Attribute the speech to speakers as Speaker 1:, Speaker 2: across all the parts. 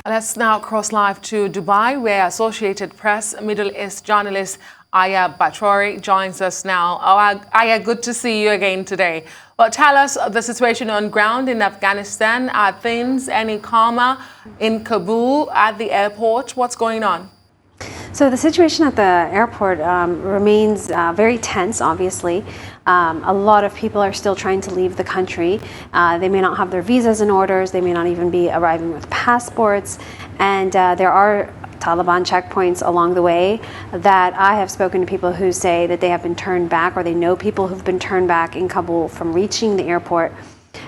Speaker 1: Let's now cross live to Dubai, where Associated Press Middle East journalist Aya BATRAWY joins us now. Aya, good to see you again today. Well, tell us the situation on ground in Afghanistan. Are things any calmer in Kabul at the airport? What's going on?
Speaker 2: So the situation at the airport remains very tense, obviously. A lot of people are still trying to leave the country. They may not have their visas in orders. They may not even be arriving with passports. And there are Taliban checkpoints along the way that I have spoken to people who say that they have been turned back, or they know people who've been turned back in Kabul from reaching the airport.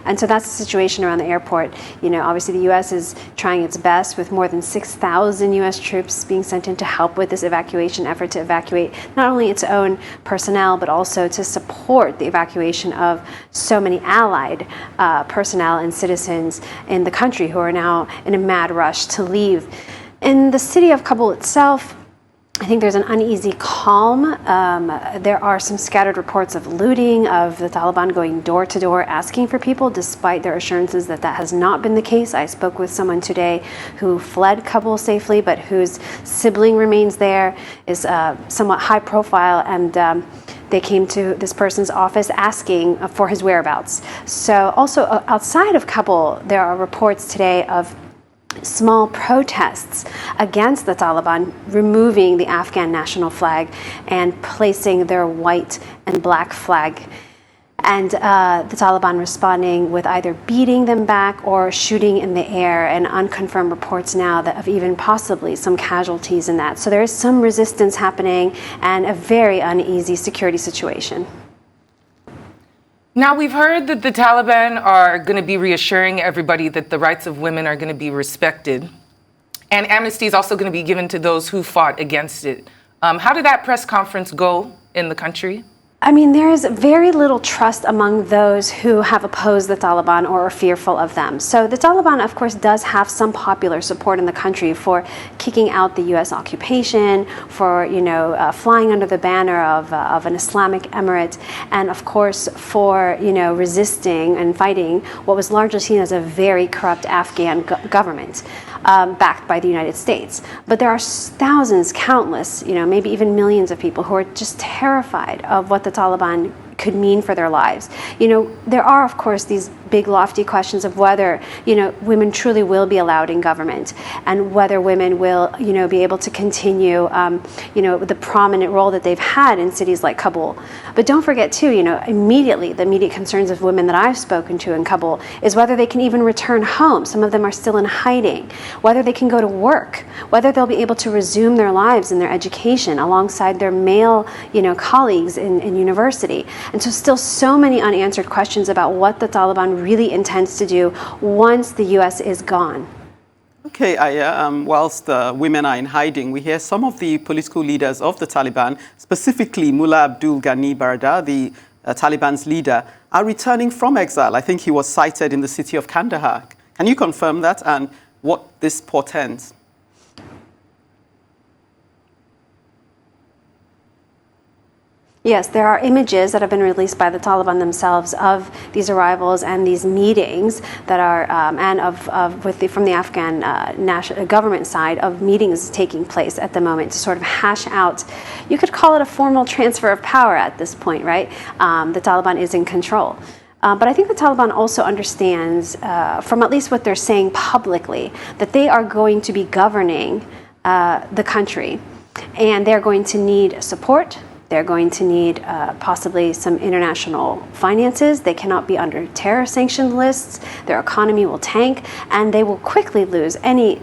Speaker 2: And so that's the situation around the airport. You know, obviously the U.S. is trying its best with more than 6,000 U.S. troops being sent in to help with this evacuation effort to evacuate not only its own personnel, but also to support the evacuation of so many allied personnel and citizens in the country who are now in a mad rush to leave. In the city of Kabul itself, I think there's an uneasy calm. There are some scattered reports of looting, of the Taliban going door to door asking for people, despite their assurances that that has not been the case. I spoke with someone today who fled Kabul safely, but whose sibling remains there, is somewhat high profile, and they came to this person's office asking for his whereabouts. So also outside of Kabul, there are reports today of small protests against the Taliban removing the Afghan national flag and placing their white and black flag, and the Taliban responding with either beating them back or shooting in the air, and unconfirmed reports now that of even possibly some casualties in that. So there is some resistance happening and a very uneasy security situation.
Speaker 3: Now, we've heard that the Taliban are going to be reassuring everybody that the rights of women are going to be respected. And amnesty is also going to be given to those who fought against it. How did that press conference go in the country?
Speaker 2: I mean, there is very little trust among those who have opposed the Taliban or are fearful of them. So the Taliban, of course, does have some popular support in the country for kicking out the U.S. occupation, for, flying under the banner of an Islamic emirate, and of course for, resisting and fighting what was largely seen as a very corrupt Afghan government. Backed by the United States. But there are thousands, countless, maybe even millions of people who are just terrified of what the Taliban could mean for their lives. There are, of course, these big, lofty questions of whether, women truly will be allowed in government, and whether women will, be able to continue, the prominent role that they've had in cities like Kabul. But don't forget, too, immediately, the immediate concerns of women that I've spoken to in Kabul is whether they can even return home. Some of them are still in hiding. Whether they can go to work, whether they'll be able to resume their lives and their education alongside their male, colleagues in university. And so still so many unanswered questions about what the Taliban really intends to do once the U.S. is gone.
Speaker 4: Okay, Aya, whilst the women are in hiding, we hear some of the political leaders of the Taliban, specifically Mullah Abdul Ghani Baradar, the Taliban's leader, are returning from exile. I think he was cited in the city of Kandahar. Can you confirm that and what this portends?
Speaker 2: Yes, there are images that have been released by the Taliban themselves of these arrivals and these meetings that are, from the Afghan national government side, of meetings taking place at the moment to sort of hash out. You could call it a formal transfer of power at this point, right? The Taliban is in control. But I think the Taliban also understands, from at least what they're saying publicly, that they are going to be governing the country, and they're going to need support. They're going to need possibly some international finances. They cannot be under terror sanction lists. Their economy will tank, and they will quickly lose any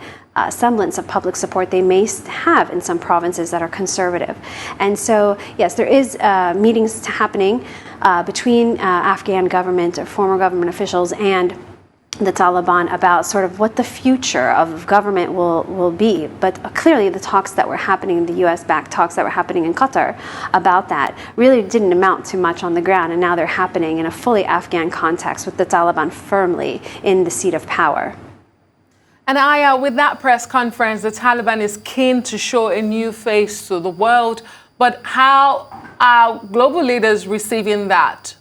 Speaker 2: semblance of public support they may have in some provinces that are conservative. And so, yes, there is meetings happening between Afghan government or former government officials and the Taliban about sort of what the future of government will be. But clearly the talks that were happening, the US-backed talks that were happening in Qatar about that really didn't amount to much on the ground, and now they're happening in a fully Afghan context with the Taliban firmly in the seat of power.
Speaker 1: And Aya, with that press conference, the Taliban is keen to show a new face to the world, but how are global leaders receiving that?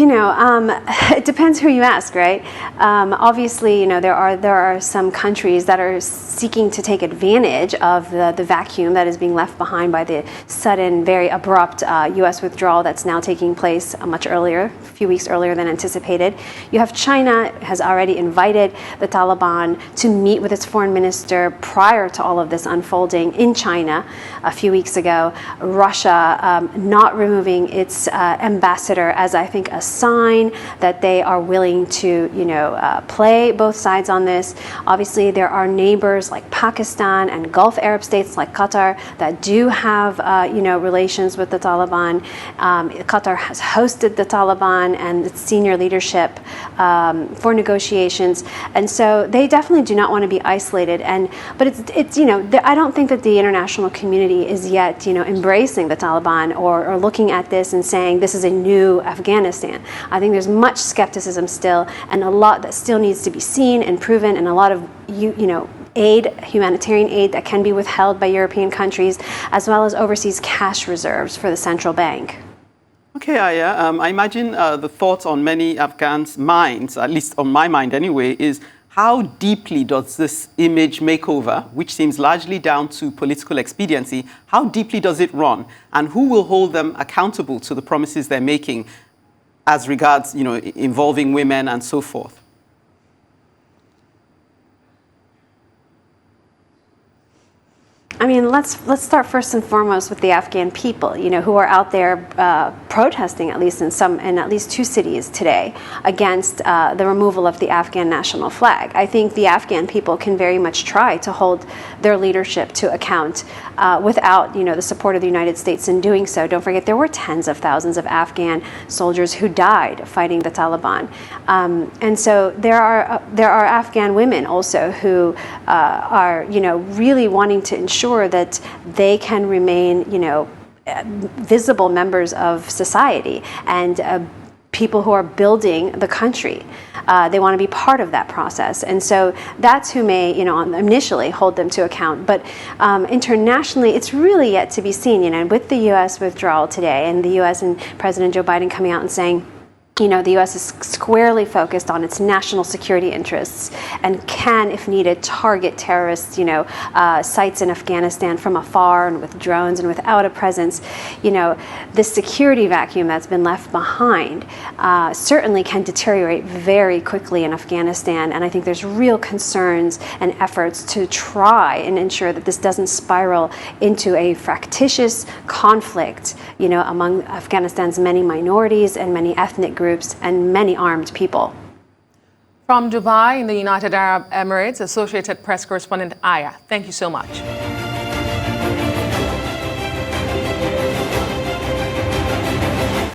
Speaker 2: It depends who you ask, right? Obviously, there are some countries that are seeking to take advantage of the vacuum that is being left behind by the sudden, very abrupt U.S. withdrawal that's now taking place much earlier, a few weeks earlier than anticipated. You have China has already invited the Taliban to meet with its foreign minister prior to all of this unfolding in China a few weeks ago. Russia not removing its ambassador as, I think, a sign that they are willing to, play both sides on this. Obviously, there are neighbors like Pakistan and Gulf Arab states like Qatar that do have, relations with the Taliban. Qatar has hosted the Taliban and its senior leadership for negotiations, and so they definitely do not want to be isolated. But it's I don't think that the international community is yet, embracing the Taliban or looking at this and saying this is a new Afghanistan. I think there's much skepticism still, and a lot that still needs to be seen and proven, and a lot of humanitarian aid that can be withheld by European countries, as well as overseas cash reserves for the central bank.
Speaker 4: Okay, Aya, I imagine the thought on many Afghans' minds, at least on my mind anyway, is how deeply does this image makeover, which seems largely down to political expediency, how deeply does it run? And who will hold them accountable to the promises they're making as regards, involving women and so forth?
Speaker 2: I mean, let's start first and foremost with the Afghan people, who are out there protesting, at least in at least two cities today, against the removal of the Afghan national flag. I think the Afghan people can very much try to hold their leadership to account without, the support of the United States in doing so. Don't forget, there were tens of thousands of Afghan soldiers who died fighting the Taliban, and so there are Afghan women also who are, really wanting to ensure that they can remain, visible members of society and people who are building the country. They want to be part of that process. And so that's who may, initially hold them to account. But internationally, it's really yet to be seen, with the U.S. withdrawal today and the U.S. and President Joe Biden coming out and saying, the U.S. is squarely focused on its national security interests and can, if needed, target terrorist, sites in Afghanistan from afar and with drones and without a presence. This security vacuum that's been left behind certainly can deteriorate very quickly in Afghanistan. And I think there's real concerns and efforts to try and ensure that this doesn't spiral into a fractious conflict, among Afghanistan's many minorities and many ethnic groups and many armed people.
Speaker 1: From Dubai in the United Arab Emirates, Associated Press correspondent Aya, thank you so much.